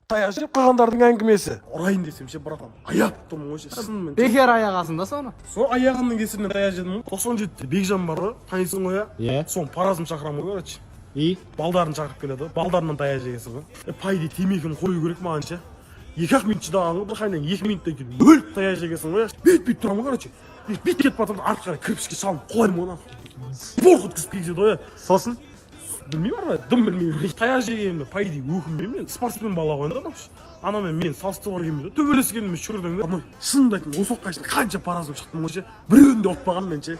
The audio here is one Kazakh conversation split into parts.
Таяқ жеп қалғандардың әңгімесі. Ұрайын десем ше, братан, аяп тұрмын ғой ше. Шынымен. Бекер аяғасың да соны. Сол аяғымның кесірінен таяқ жедім ғой. 97-те Бекжан бар ғой, танисың ғой я? Иә. Соның парасын шақырамын ғой, короче. Балдарын шақырып келеді ғой. Балдарынан таяқ жегесің ғой. Пайди темекіні қою керек маған ше. 2 минут шыдаған ғой, бір қайдан 2 минуттан кейін өліп таяқ жегесің ғой. Бүйт тұрамын короче. Бүйт кетіп батырды артқа қарай кірпішке салып қоймын оны. Борқыт кісіп кегізеді ғой. Сосын білмеймін ба, дым білмеймін. Таяқ жегенімді пайди өкінбеймін мен. Спортсмен бала ғой да. Анамен мен салыстыруға келмейді. төбелескенімді шүрдің да. Шынымды айтайын, осы уақытқа шейін қанша парасын шықтым ғой ше. Біреуін де ұтпаған мен ше.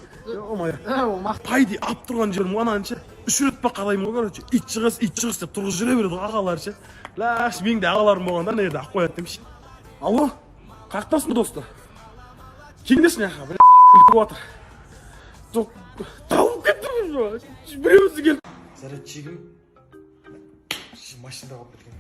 Пайди ап тұрған жерім ананы ше. 3 рет па қараймын ғой короче. Ит шығыс деп тұрғыз жүре береді ағалар ше. Лаш, менің де ағаларым болғанда неде ақ қояды демші. Алло, қақтасың достар? Кеңдесін яқа, біліп отыр. Жоқ, тауып кеттім ғой. Біреуісі келді. Зарядчигім машинада қалып кеткен ғой.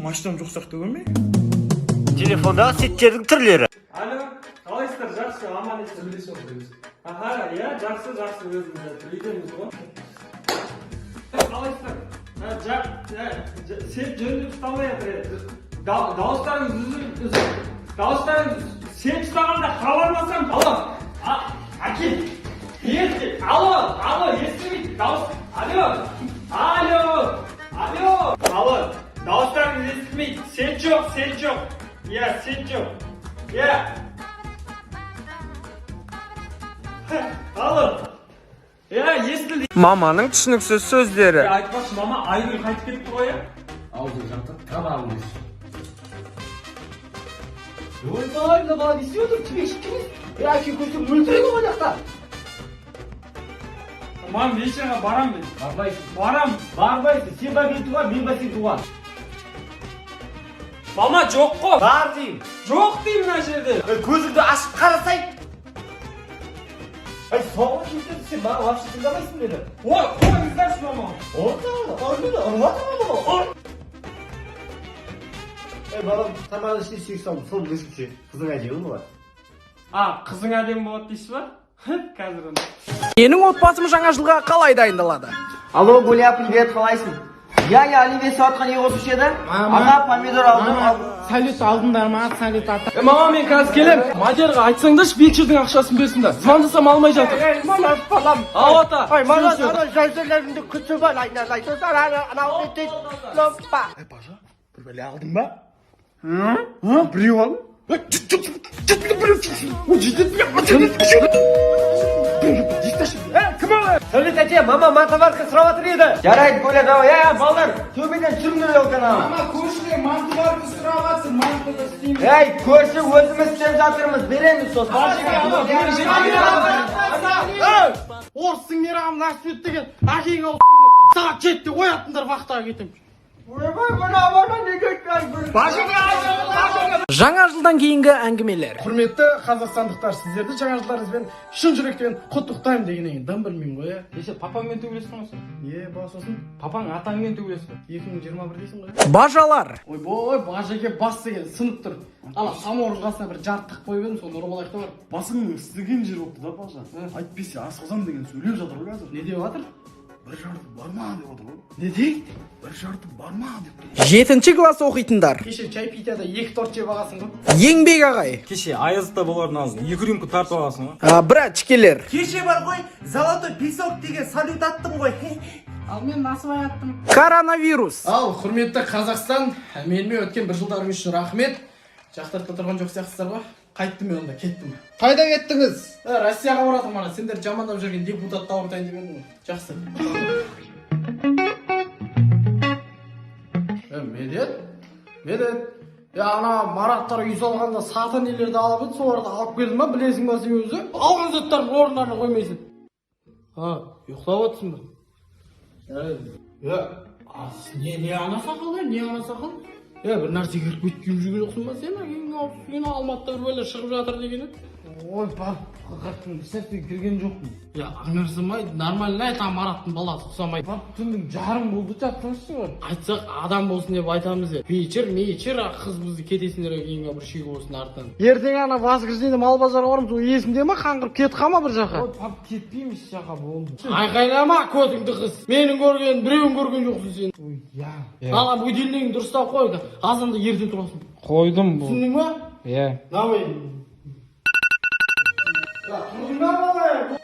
Машинам жоқ сияқты көрмей? Телефондағы сеттердің түрлері. Алло, қалайсыздар? Жақсы, аман есен білесіз ғой. Аха, иә, жақсы өзім үйдеміз ғой. Қалайсыздар? Сет жөнді ұсталмай жатыр. Дауыстарыңыз үзіліп. Дауыстарыңыз сет ұстағанда хабарласам. Алло, әке. Алло, естімейді. Дауыс. Алло. Дауыстарыңыз естілмейді. Сет жоқ. Иә, сет жоқ. Иә. Алло. Иә, естілді. Маманың түсініксіз сөздері. Айтпақшы, мама Айгүл қайтып кетті ғой я? Аузы жатыр, қабағыңыз. Ойбай, бала не істеп отыр? Тебе ішкеміз? Әке көзім өлтіреді ғой жақта. Мам, вечерға барам мен. Барбайсың. Барбайсың. Сен ба мен туған, мен ба сен туған. Мама жоқ қой. Бар деймін. Жоқ деймін мына жерде. Көзіңді ашып қарасай. Соңғы кезде сен маған вообще тыңдамайсың деді. Ой, қойыңыздаршы мама. Балам, тамағы ішіне сүйек салдым, сол білесіңше. Қызың әдемі болады. Қызың әдемі болады дейсіз ба? Қазір оны. Менің отбасым жаңа жылға қалай дайындалады? Алло, Гуля, привет, қалайсың? Я оливье сатқан үй қосып еді. Аға, помидор алдым. Салют алдыңдар ма? Салют аттым. Мама, мен қазір келем. Мадерға айтсаңдаршы, Бекшірдің ақшасын берсіңдер. Звондасам алмай жатыр. Мама, балам. Ал ата. Мама, жайсыларымды күтіп ал, айналайсың. Анау бетте лоппа. Паша, бір бәле алдың ба? Біреу алдың? Кім ол? Сәулет әке, мама мантоварка сұрап отыр еді. Жарайды, Гуля, давай, балдар, төбеден жүріңдер ол канал. Мама, көршілер мантоварка сұрап жатыр, мантоварка істейміз. Көрші өзіміз істеп жатырмыз, береміз сосын. Орыстың мейрамы насып өтті деген, әкең ол сағат 7-те оятыңдар вахтаға кетемін. Жаңа жылдан кейінгі әңгімелер. Құрметті қазақстандықтар, сіздерді жаңа жылдарыңызбен шын жүректен құттықтаймын дегеннен дым білмеймін ғой. Есе папаңмен төбелесің ғой сен? Ба, сосын папаң атаңмен төбелесің. 2021 дейсің ғой. Бажалар. Ойбой, бажеге бас деген сынып тұр. Ала самордың қасына бір жарттық қойып едім, соны ұрып алайық та бар. Басыңның істеген жер болыпты да Паша. Айтпесе асқазан деген сөйлеп жатыр ғой қазір. Не деп жатыр? Бір жарты бар ма деп отыр ғой. Не дейді? Бір жарты бар ма деп. 7-ші класс оқитындар. Кеше чай питада 2 торт жеп аласың ғой. Еңбек ағай. Кеше Аязда болардың азын 2 рюмка тартып аласың ғой. Братчикелер. Кеше бар ғой, золотой песок деген салют аттым ғой. Ал мен насыбай аттым. Коронавирус. Ал құрметті Қазақстан, менімен өткен бір жылдарың үшін рахмет. Жақтыртып тұрған жоқ сияқтысыздар ғой. Қайттым мен онда, кеттім. Қайда кеттіңіз? Россияға баратым ана, сендер жамандап жүрген депутатты ауыртайын деп едім ғой. Жақсы. ана Мараттар үй салғанда саты нелерді алып еді, соларды алып келдің ба, білесің ба сен өзі? Алған заттардың орындарына қоймайсың. Ұйықтап отырсың ба? Не ана сақал, не ана сақал? Бір нәрсе керіп кеткен жүрген жоқсың ба сен? Сен Алматыда бір бәле шығып жатыр деген еді. Ой, барып қақаттың бір сәтте кірген жоқпын. Аңырсымай, нормально айт, Мараттың баласы ұқсамайды. Барып түндің жарым болды жаттыңызшы ғой. Айтсақ адам болсын деп айтамыз еді. Вечер, қыз бізді кетесіңдер кейінгі бір шүйгі болсын артынан. Ертең ана воскресенье мал базарға барамыз, ол есіңде ма? Қаңғырып кетіп қалма бір жаққа. Ой, барып кетпейміз жаққа болды. Айқайлама көтіңді қыз. Менің көрген, біреуін көрген жоқсың сен. Ой, ана будильнигін дұрыстап қой, азанда ерте тұрасың. Қойдым бұл. Түсіндің ба? Давай.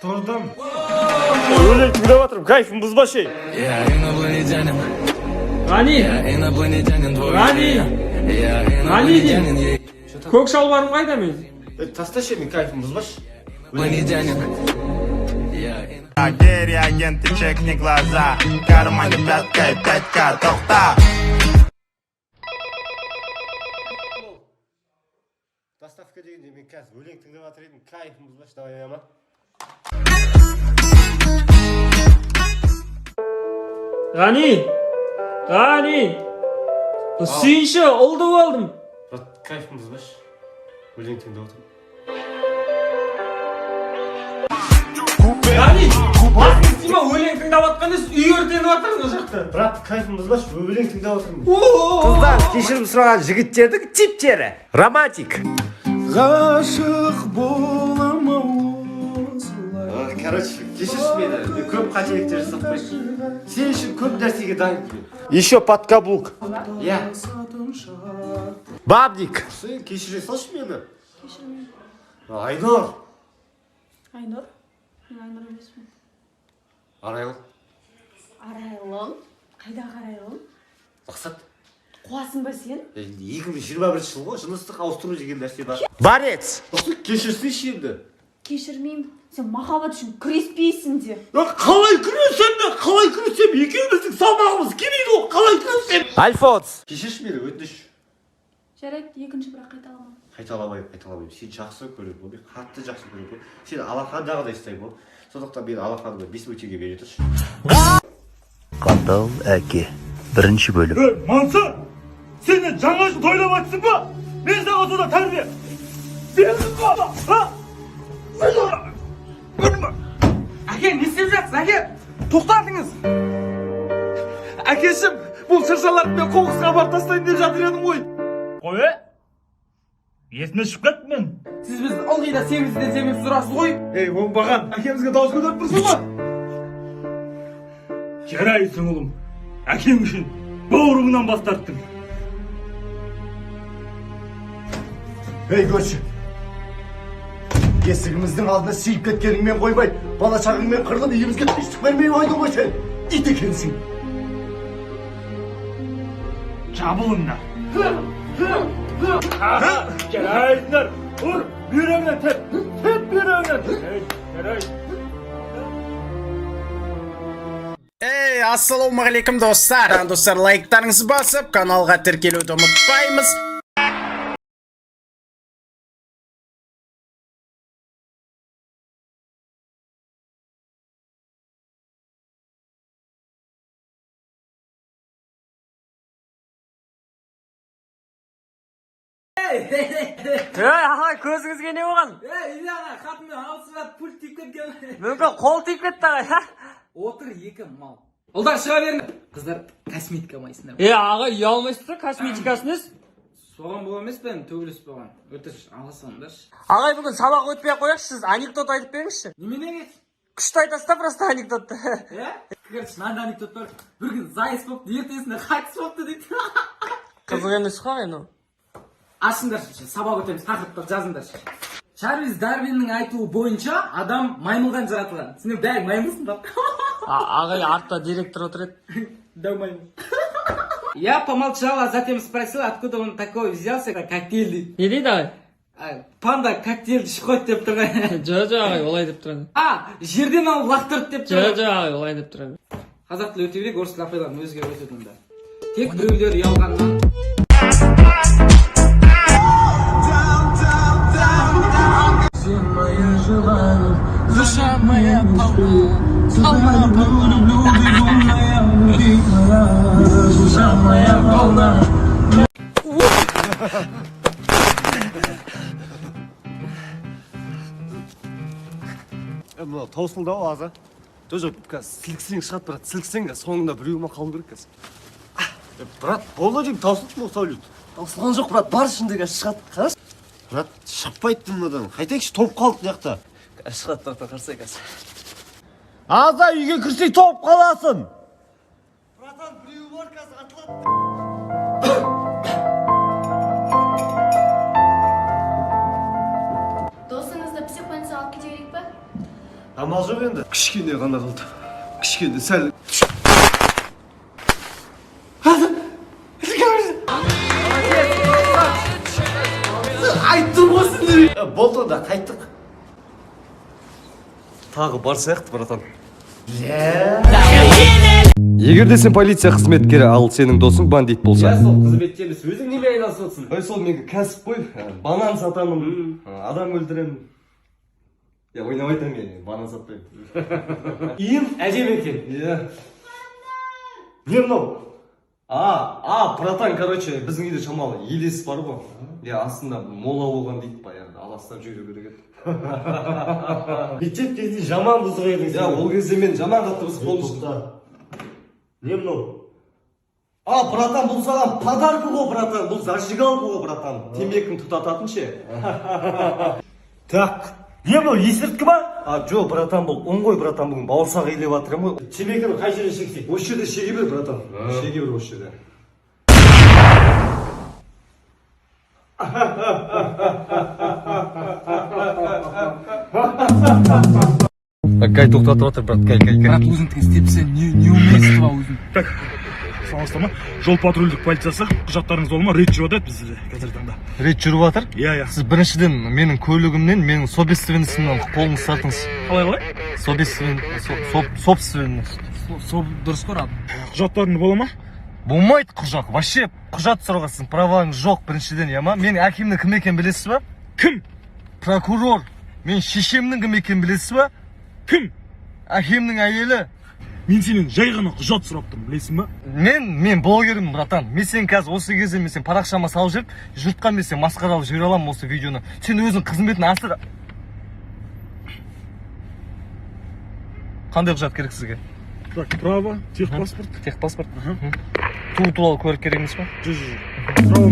Тұрдым. Өлең тыңдап жатырмын, кайфым бұзбашы. Ғани деймін. Көк шалбарым қайда мен? Тасташы, мен кайфым бұзбашы. Реагенты, чекни глаза, кармане пятка и 5К, тоқта. Доставка дегенде мен қазір өлең тыңдап жатыр едім, кайфым бұзбашы, давай аяма. Ғани! Сүйінші, ұлды болдым. Кайфым бұзбашы, өлең тыңдап отырмын. Ғани! Басқысыма өлең тыңдап атқаныз үй өртеніп атырын жақты. Брат, кайфым бұзбашы, өлең тыңдап отырмын. Қыздар, кешірім сұраған жігіттердің типтері. Романтик. Ғашық боламау осылай. Короче, кешірші мені, мен көп қателіктер жасап қойдым. Сен үшін көп нәрсеге дайынмын. Еще подкаблук. Бабник. Сен кешіре салшы мені. Кешірмеймін. Айнұр. Айнұр? Мен Айнұр емеспін. Арайлым. Арайлым? Қайдағы Арайлым? Мақсат. Қуасың ба сен? 2021 жыл ғой, жыныстық ауыстыру деген нәрсе бар. Борец. Кешірсейші енді. Кешірмеймін. Сен махаббат үшін күреспейсің де. Қалай күресем, екеуміздің салмағымыз келмейді ғой, қалай күресем? Альфонс. Кешірші мені, өтініш. Жарайды, екінші бірақ қайталамын. Қайталамаймын. Сен жақсы көрем ғой, мен қатты жақсы көрем ғой. Сен алақандағыдай ұстаймын ғой. Сондықтан мен алақаныңа 5 мың теңге бере тұршы. Қандал әке, бірінші бөлім. Мансыр, сені жаңа жыл тойлап атсың ба? Мен саған сода тәрбие бердім ба? Әке, не істеп жатсыз, әке? Тоқтатыңыз. Әкешім, бұл шыршаларды мен қоқысқа апарып тастайын деп жатыр едім ғой. Қой, есіме шығып кетті мен. Сіз бізді ылғи да семізден семіз сұрасыз ғой. Ей, оңбаған, әкемізге дауыс көтеріп тұрсың ба? Жарайсың ұлым, әкем үшін бауырыңнан бас тарттың. Ей көрші, есігіміздің алдына сүйіп кеткеніңмен қоймай, бала шағыңмен қырылып, үйімізге тыныштық бермей қойдың ғой сен. Ит екенсің. Жабылыңдар. Жарайсыңдар, ұр, бүйрегінен теп бүйрегінен. Ей, ассалаумағалейкум достар. Достар, лайктарыңызды басып, каналға тіркелуді ұмытпаймыз. Ағай, көзіңізге не болған? Ей, ағай, қатымен алысыра пульт тиіп кеткен. Мүмкін қол тиіп кетті ағай. Отыр екі мал. Ұлдар шыға беріңдер. Қыздар косметика майсыңдар. Ағай, ұялмайсыз ба косметикасыңыз? Соған бұл емес пен, төгіліс болған. Өтіріш, аласаңдаршы. Ағай, бүгін сабақ өтпей қояқшы, сіз анекдот айтып беріңізші. Немене кет? Күшті айтасыз да просто анекдотты. Короче, мынандай анекдот бар. Bir gün зайыс болыпты, ертесінде қайтыс болыпты дейді. Қызық емес қой енді. Ашыңдаршы, сабақ өтеміз, тақырыптар жазыңдаршы. Чарльз Дарвиннің айтуы бойынша адам маймылдан жаратылған. Сен бәрі маймылсың ба? Ағай, артта директор отыр еді. Да, маймыл. Я помолчал, а затем спросил, откуда он такой взялся, коктейль дейді. Не дейді ағай? Панда коктейль ішіп қойды деп тұрған. Жоқ, ағай, олай деп тұрған. Жерден алып лақтырды деп тұрған. Жоқ, ағай, олай деп тұрған. Қазақ тілі өте берек, орыс тілі апайларын өзге өтеді онда. Тек біреулер ұялғаннан. мына таусылдау азы тоже сілкісең шығады брат, сілкісең соңында біреуіме қалу керек қазір. Брат, болды деймін, таусылды ма Сәулет? Таусылған жоқ брат, бар ішінде қазір шығады, қараш. Брат, шаппайды мынадан. Қайтайықшы, топ қалды жақта. Шығады брат, қарсай қазір. Аза үйге кірсей топ қаласың. Братан, біреу бар қазір атылады. Досыңызды психбольницаға алып кете берейік па? Амал жоқ енді. Кішкене ғана қалды. Кішкене сәл. Айттым ғой сендер. Болды да, қайттық. Тағы бар сияқты, братан. Егер де сен полиция қызметкері, ал сенің досың бандит болса. Я сол қызметте емес, өзің немен айналысып отырсың? Ой, сол менің кәсіп қой. Банан сатамын, адам өлтіремін. Я ойнап айтамын мен, банан сатпаймын. Иім әжем екен. Иә. Не мынау? Братан, короче, біздің үйде шамалы елес бар ғой. Я астында мола болған дейді па, енді аластап жүру керек еді. Мектеп кезінде жаман бұзық едіңіз. Я, ол кезде мен жаман қатты бұзық болмышым. Не мынау? Братан, бұл саған подарка ғой, братан. Бұл зажигалка ғой, братан. Темекін тұтататын ше. Так. Не мынау, есірткі ба? Жоқ, братан, бұл оң ғой, братан, бүгін бауырсақ илеп жатырмын ғой. Темекіні қай жерден шексең? Осы жерде шеге бер, братан. Шеге бер осы жерде. Кай тоқтатып отыр, брат, кай. Брат, өзіңдікі істепсең, неуместно өзің. Так, саламатсыздар ма? Жол патрульдік полициясы, құжаттарыңыз болды ма? Рейд жүріп жатады бізде қазіргі таңда. Рейд жүріп жатыр? Иә. Сіз біріншіден менің көлігімнен, менің собественностьімнен қолыңызды тартыңыз. Қалай? Собственность. Дұрыс қорады. Құжаттарыңыз бола ма? Болмайды құжат. Вообще құжат сұрауға сіздің праваңыз жоқ біріншіден, я ма? Менің әкемнің кім екенін білесіз ба? Кім? Прокурор. Мен шешемнің кім екенін білесіз ба? Кім? Әкемнің әйелі. Мен сенен жай ғана құжат сұрап тұрмын, білесің ба? Мен блогермін, братан. Мен сен қазір осы кезде мен сен парақшама салып жүріп, жұртқа мен сен масқаралап жібере аламын осы видеоны. Сен өзің қызметін асыр. Қандай құжат керек сізге? Так, право, техпаспорт. Техпаспорт. Туу туралы куәлік керек емес па? Право,